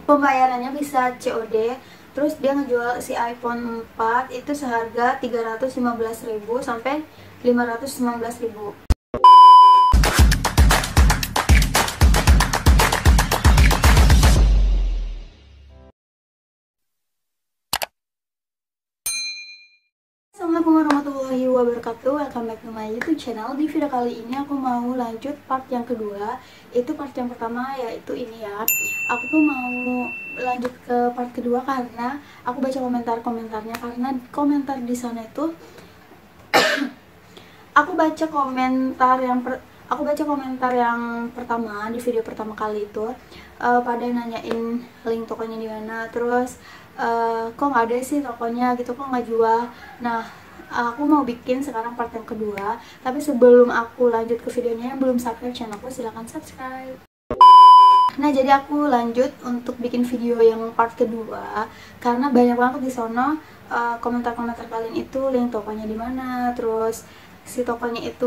pembayarannya bisa COD. Terus dia ngejual si iPhone 4 itu seharga 315.000 sampai 519.000. Assalamualaikum warahmatullahi wabarakatuh. Welcome back to my YouTube channel. Di video kali ini aku mau lanjut part yang kedua. Itu part yang pertama yaitu ini ya. Aku tuh mau lanjut ke part kedua karena aku baca komentar-komentarnya, karena komentar di sana itu aku baca komentar yang pertama di video pertama kali itu pada nanyain link tokonya di mana, terus kok nggak ada sih tokonya gitu, kok nggak jual. Nah, aku mau bikin sekarang part yang kedua, tapi sebelum aku lanjut ke videonya, yang belum subscribe channelku silahkan subscribe. Nah, jadi aku lanjut untuk bikin video yang part kedua karena banyak banget di sono komentar-komentar kalian itu link tokonya di mana, terus si tokonya itu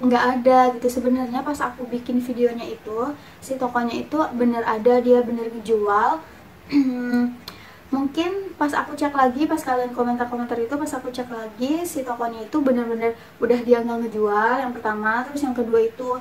nggak ada gitu. Sebenarnya pas aku bikin videonya itu si tokonya itu bener ada, dia bener dijual. Mungkin pas aku cek lagi, pas kalian komentar-komentar itu, pas aku cek lagi si tokonya itu bener-bener udah dia nggak ngejual, yang pertama. Terus yang kedua itu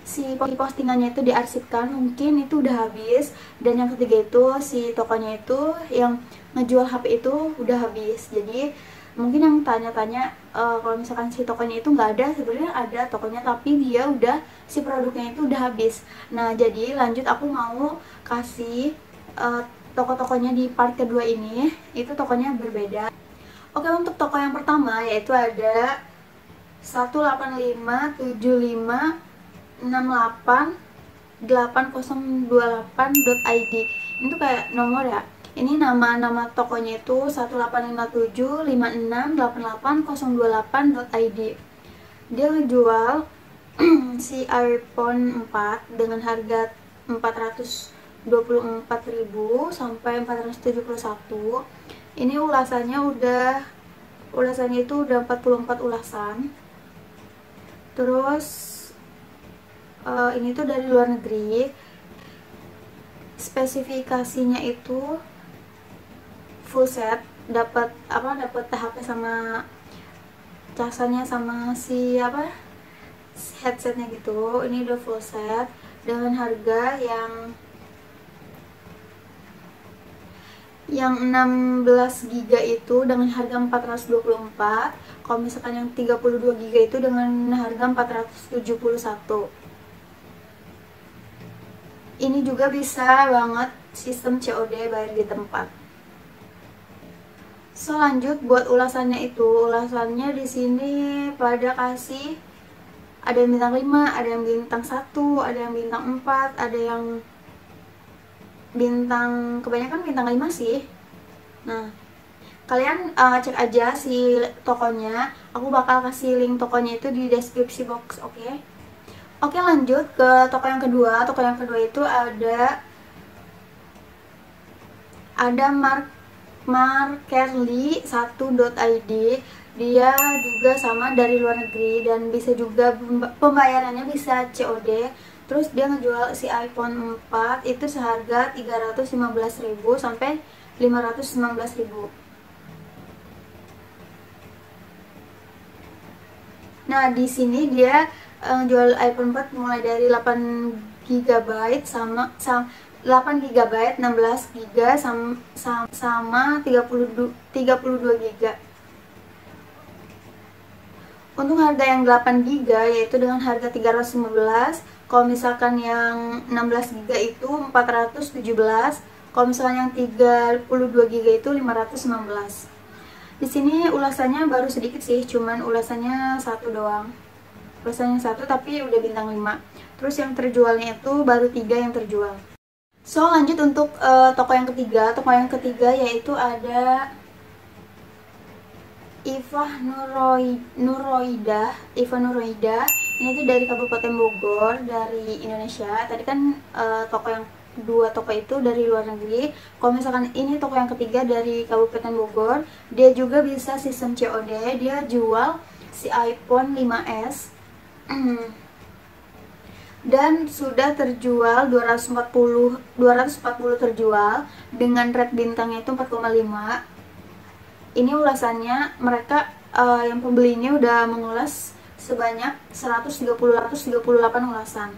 si postingannya itu diarsipkan, mungkin itu udah habis. Dan yang ketiga itu si tokonya itu yang ngejual HP itu udah habis. Jadi mungkin yang tanya-tanya kalau misalkan si tokonya itu nggak ada, sebenarnya ada tokonya tapi dia udah, si produknya itu udah habis. Nah, jadi lanjut aku mau kasih toko-tokonya di part kedua ini, itu tokonya berbeda. Oke, untuk toko yang pertama yaitu ada 18578688028.id. Ini tuh kayak nomor ya. Ini nama tokonya itu 18575688028.id. Dia ngejual si iPhone 4 dengan harga 424.000 sampai 471. Ini ulasannya itu udah 44 ulasan. Terus ini tuh dari luar negeri. Spesifikasinya itu full set, dapat HP sama casannya sama si headsetnya gitu. Ini udah full set dengan harga yang 16 GB itu dengan harga 424. Kalau misalkan yang 32 GB itu dengan harga 471. Ini juga bisa banget sistem COD, bayar di tempat. So, lanjut buat ulasannya itu. Ulasannya di sini pada kasih ada yang bintang 5, ada yang bintang 1, ada yang bintang 4, ada yang bintang, kebanyakan bintang 5 sih. Nah, kalian cek aja si tokonya. Aku bakal kasih link tokonya itu di deskripsi box, oke? Oke, lanjut ke toko yang kedua. Toko yang kedua itu ada markerly1.id. Dia juga sama dari luar negeri dan bisa juga pembayarannya bisa COD. Terus dia ngejual si iPhone 4 itu seharga 315.000 sampai 519.000. Nah, di sini dia jual iPhone 4 mulai dari 8 GB sama 8 GB, 16 GB sama 32 GB. Untuk harga yang 8 GB yaitu dengan harga 315. Kalau misalkan yang 16 GB itu 417. Kalau misalkan yang 32 GB itu 516. Di sini ulasannya baru sedikit sih, cuman ulasannya satu doang. Ulasannya satu tapi udah bintang 5. Terus yang terjualnya itu baru 3 yang terjual. So, lanjut untuk toko yang ketiga. Toko yang ketiga yaitu ada Iva Nuroida. Ini tuh dari Kabupaten Bogor, dari Indonesia. Tadi kan dua toko itu dari luar negeri. Kalau misalkan ini toko yang ketiga dari Kabupaten Bogor, dia juga bisa sistem COD. Dia jual si iPhone 5s dan sudah terjual 240 terjual dengan rate bintangnya itu 4,5. Ini ulasannya mereka yang pembeli ini udah mengulas sebanyak 138 ulasan.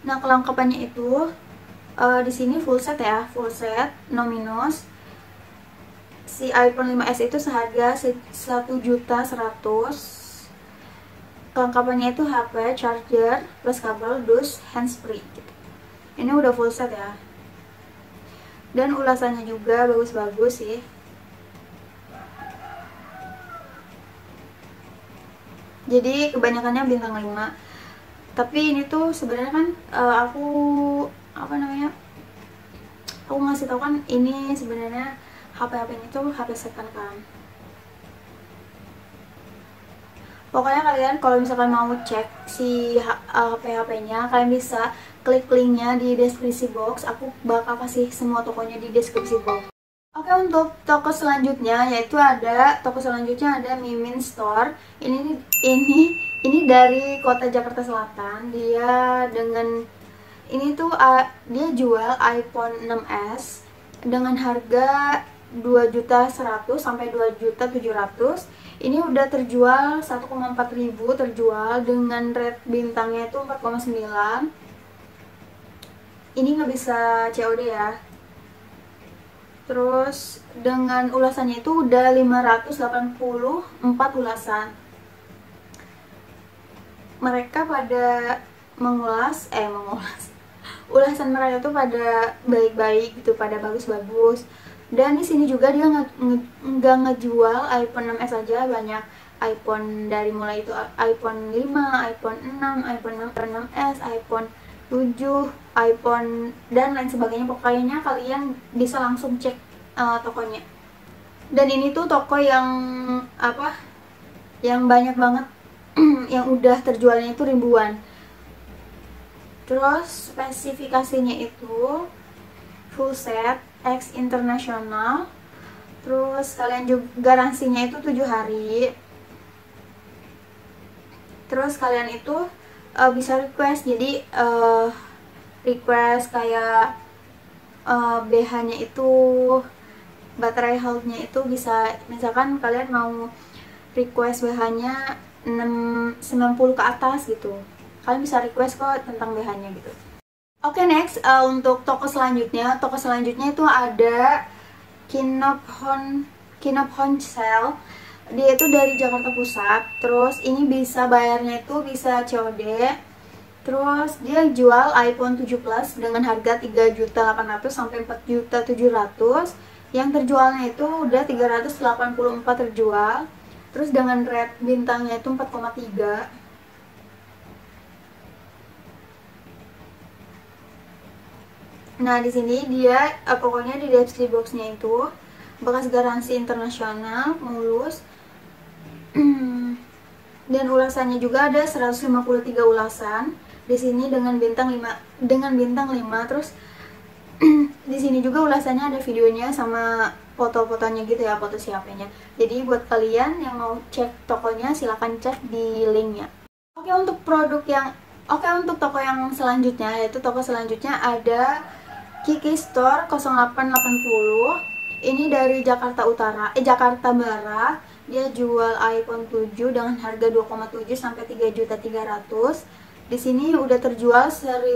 Nah, kelengkapannya itu di sini full set ya, full set no minus. Si iPhone 5s itu seharga 1.100.000. Kelengkapannya itu HP, charger, plus kabel, dus, handsfree gitu. Ini udah full set ya. Dan ulasannya juga bagus-bagus sih. Jadi kebanyakannya bintang 5. Tapi ini tuh sebenarnya kan aku ngasih tau kan ini sebenarnya HP ini tuh HP second kan. Pokoknya kalian kalau misalkan mau cek si HP-nya, kalian bisa klik linknya di deskripsi box. Aku bakal kasih semua tokonya di deskripsi box. Oke, untuk toko selanjutnya ada Mimin Store. Ini dari kota Jakarta Selatan. Dia jual iPhone 6s dengan harga 2.100.000 sampai 2.700.000. Ini udah terjual 1,4.000 terjual dengan rate bintangnya itu 4,9. Ini nggak bisa COD ya. Terus dengan ulasannya itu udah 584 ulasan. Mereka pada mengulas ulasan mereka tuh pada baik-baik gitu, pada bagus-bagus. Dan di sini juga dia nggak ngejual iPhone 6s aja, banyak iPhone dari mulai itu iPhone 5, iPhone 6, iPhone 6s, iPhone 7, iPhone dan lain sebagainya. Pokoknya kalian bisa langsung cek tokonya. Dan ini tuh toko yang yang banyak banget yang udah terjualnya itu ribuan. Terus spesifikasinya itu full set X internasional. Terus kalian juga garansinya itu 7 hari. Terus kalian itu bisa request, jadi request kayak BH-nya itu, baterai health-nya itu bisa, misalkan kalian mau request BH-nya 90 ke atas gitu, kalian bisa request kok tentang BH-nya gitu. Oke, next untuk toko selanjutnya itu ada Kinophone Sale. Dia itu dari Jakarta Pusat. Terus ini bisa bayarnya itu bisa COD. Terus dia jual iPhone 7 Plus dengan harga 3.800.000 sampai 4.700.000. Yang terjualnya itu udah 384 terjual. Terus dengan rate bintangnya itu 4,3. Nah, di sini dia pokoknya di deskripsi boxnya itu bekas garansi internasional, mulus. Dan ulasannya juga ada 153 ulasan. Di sini dengan bintang 5, terus di sini juga ulasannya ada videonya sama foto-fotonya gitu ya, foto si HP-nya. Jadi buat kalian yang mau cek tokonya silahkan cek di linknya. Oke, untuk toko yang selanjutnya, yaitu toko selanjutnya ada Kiki Store 0880. Ini dari Jakarta Barat. Dia jual iPhone 7 dengan harga 2,7 sampai 3.300.000. Di sini udah terjual 1,7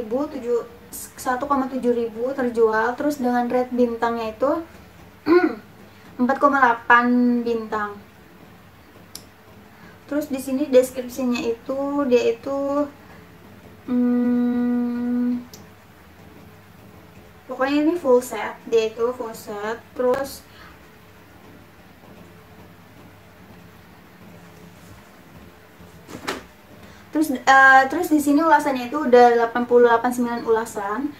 ribu terjual. Terus dengan rate bintangnya itu 4,8 bintang. Terus di sini deskripsinya itu dia itu pokoknya ini full set, terus di sini ulasannya itu udah 89 ulasan.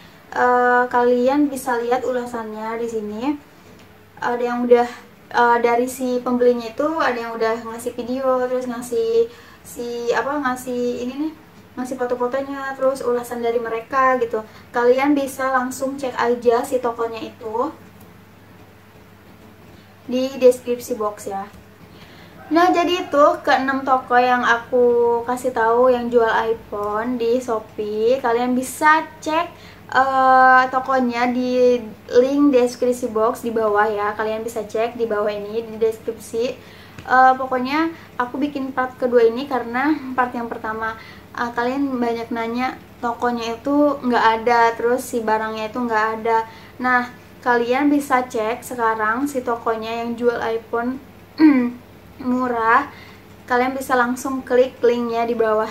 Kalian bisa lihat ulasannya di sini. Ada yang udah dari si pembelinya itu ada yang udah ngasih video, terus ngasih ngasih foto-fotonya, terus ulasan dari mereka gitu. Kalian bisa langsung cek aja si tokonya itu di deskripsi box ya. Nah, jadi itu ke-6 toko yang aku kasih tahu yang jual iPhone di Shopee. Kalian bisa cek tokonya di link deskripsi box di bawah ya. Kalian bisa cek di bawah ini di deskripsi. Pokoknya aku bikin part kedua ini karena part yang pertama kalian banyak nanya tokonya itu nggak ada, terus si barangnya itu nggak ada. Nah, kalian bisa cek sekarang si tokonya yang jual iPhone murah. Kalian bisa langsung klik linknya di bawah.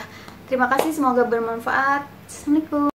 Terima kasih, semoga bermanfaat. Assalamualaikum.